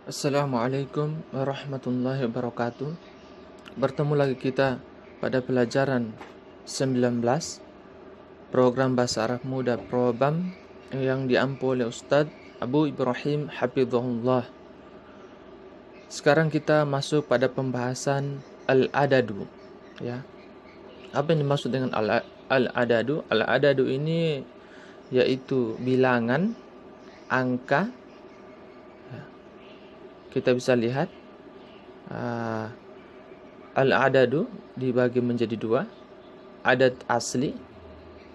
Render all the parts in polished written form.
Assalamualaikum warahmatullahi wabarakatuh. Bertemu lagi kita pada pelajaran 19 program Bahasa Arab Muda Probam yang diampu oleh Ustadz Abu Ibrahim Hafizahullah. Sekarang kita masuk pada pembahasan al-adadu, ya. Apa yang dimaksud dengan al-adadu? Al-adadu ini yaitu bilangan, angka. Kita bisa lihat al-adadu dibagi menjadi dua, adat asli,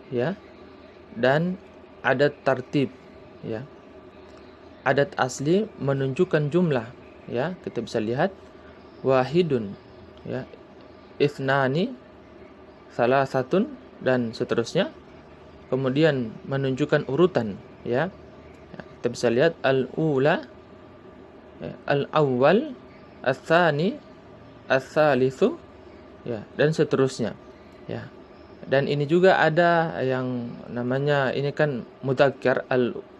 ya, dan adat tartib, ya. Adat asli menunjukkan jumlah, ya. Kita bisa lihat wahidun, ya, ithnani, salasatun, dan seterusnya. Kemudian menunjukkan urutan, ya. Kita bisa lihat al-ula, ya, al-awwal, al-thani, al-thalithu, ya, dan seterusnya, ya. Dan ini juga ada yang namanya, ini kan mudzakkar,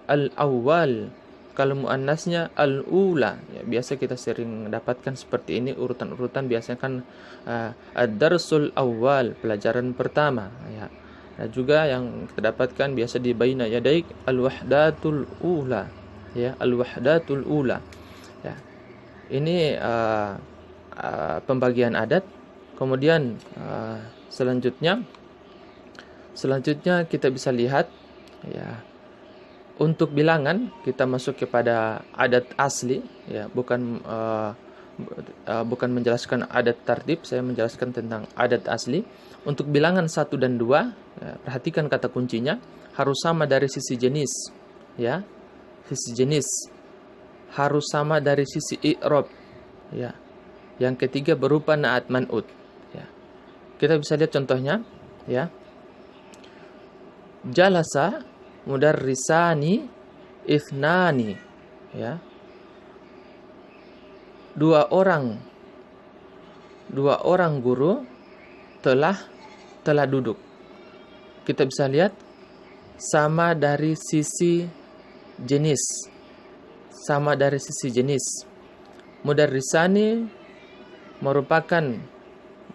al-awwal. Kalau muannasnya al-ula, ya, biasa kita sering dapatkan seperti ini urutan-urutan, biasanya kan ad-darsul awwal, pelajaran pertama, ya. Dan juga yang kita dapatkan biasa di baina yadaik al-wahdatul ula, ya, al-wahdatul ula, ya. Ini pembagian adat. Kemudian selanjutnya kita bisa lihat, ya, untuk bilangan kita masuk kepada adat asli, ya, bukan menjelaskan adat tartib, saya menjelaskan tentang adat asli. Untuk bilangan 1 dan 2, ya, perhatikan kata kuncinya, harus sama dari sisi jenis, ya. Sisi jenis harus sama dari sisi i'rab, ya. Yang ketiga berupa na'at man'ut, ya. Kita bisa lihat contohnya, ya. Jalasa mudarrisani ithnani, ya. Dua orang guru telah duduk. Kita bisa lihat sama dari sisi jenis. Sama dari sisi jenis. Mudarrisani merupakan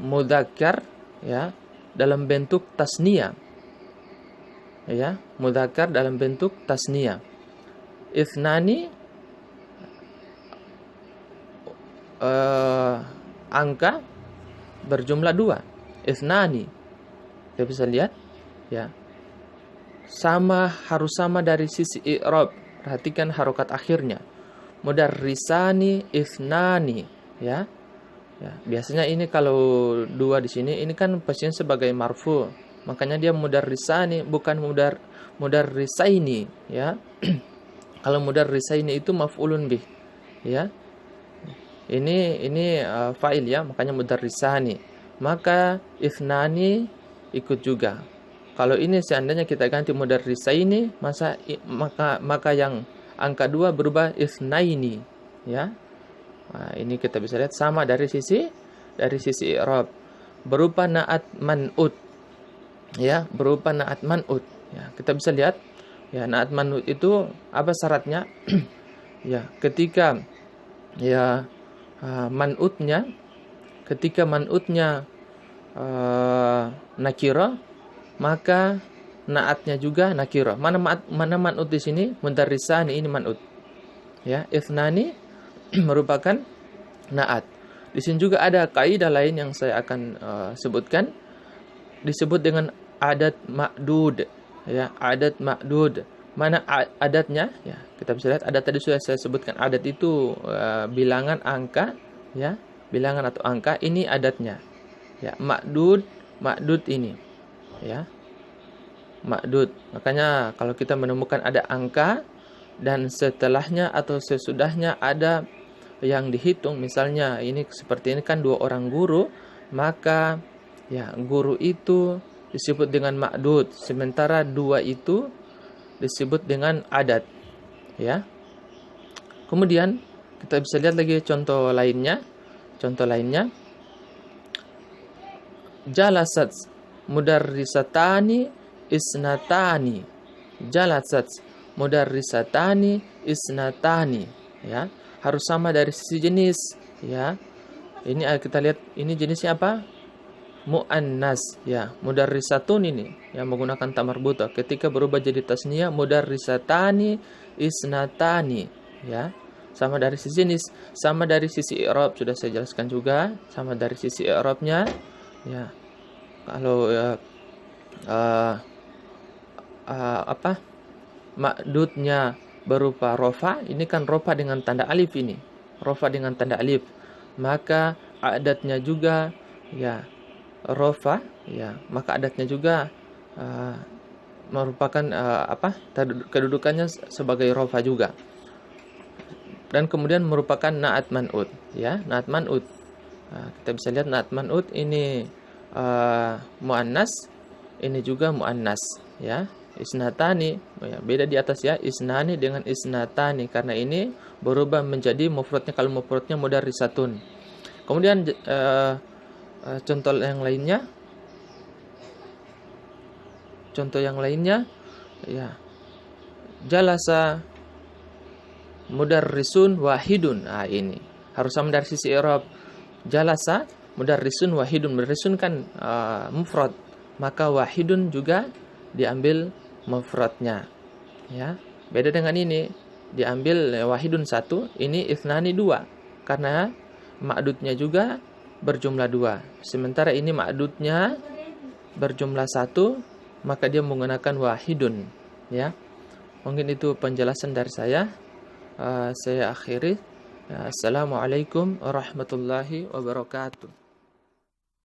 mudzakkar, ya, dalam bentuk tasniyah, ya, mudzakkar dalam bentuk tasniyah. Ithnani angka berjumlah 2. Ithnani, kita bisa lihat, ya, harus sama dari sisi i'rab. Perhatikan harokat akhirnya. Mudarrisani ithnani, ya. Ya, biasanya ini kalau 2 di sini, ini kan pastinya sebagai marfu. Makanya dia mudarrisani, bukan mudarrisaini, ya. Kalau mudarrisaini itu maf'ulun bih, ya. Ini fa'il, ya, makanya mudarrisani. Maka ithnani ikut juga. Kalau ini seandainya kita ganti mudarrisaini, maka yang angka 2 berubah itsnaini, ya. Nah, ini kita bisa lihat sama dari sisi i'rab, berupa na'at man'ut, ya, berupa na'at man'ut, ya. Kita bisa lihat, ya, na'at man'ut itu apa syaratnya? Ya, ketika, ya, man'utnya nakira, maka naatnya juga nakira. Mana man'ut di sini? Mudarrisani, ini man'ut, ya. Ithnani merupakan naat. Di sini juga ada kaidah lain yang saya akan sebutkan, disebut dengan adat ma'dud, ya, adat ma'dud. Mana adatnya? Ya, kita bisa lihat adat tadi sudah saya sebutkan. Adat itu bilangan angka, ya, bilangan atau angka. Ini adatnya, ya, ma'dud ini, ya, ma'dud. Makanya kalau kita menemukan ada angka dan setelahnya atau sesudahnya ada yang dihitung, misalnya ini seperti ini kan 2 orang guru, maka, ya, guru itu disebut dengan ma'dud, sementara 2 itu disebut dengan adat, ya. Kemudian kita bisa lihat lagi contoh lainnya. Jalasat mudarrisatani isnatani, ya. harus sama dari sisi jenis, ya. Ini kita lihat ini jenisnya apa? Muannas, ya. Mudarrisatun ini yang menggunakan ta marbuthah. Ketika berubah jadi tasniyah, mudarrisatani, isnatani, ya. Sama dari sisi jenis, sama dari sisi i'rab sudah saya jelaskan juga, sama dari sisi i'rabnya, ya. Kalau apa? Ma'dudnya berupa rofa, ini kan rofa dengan tanda alif ini. Rofa dengan tanda alif. Maka adatnya juga ya rofa, ya. Maka adatnya juga merupakan kedudukannya sebagai rofa juga. Dan kemudian merupakan na'at man'ud, ya, na'at man'ud. Kita bisa lihat na'at man'ud ini muannas, ini juga muannas, ya. Isnatani, ya, beda di atas ya, isnani dengan isnatani karena ini berubah menjadi mufradnya, kalau mufradnya mudarrisatun. Kemudian contoh yang lainnya ya, jalasa mudarrisun wahidun. Ini harus sama dari sisi i'rab. Jalasa mudarrisun wahidun, mudarrisun kan mufrad, maka wahidun juga diambil mufradnya, ya. Beda dengan ini, diambil wahidun 1, ini ithnani 2 karena ma'dudnya juga berjumlah 2. Sementara ini ma'dudnya berjumlah 1, maka dia menggunakan wahidun, ya. Mungkin itu penjelasan dari saya. Saya akhiri. Assalamualaikum warahmatullahi wabarakatuh.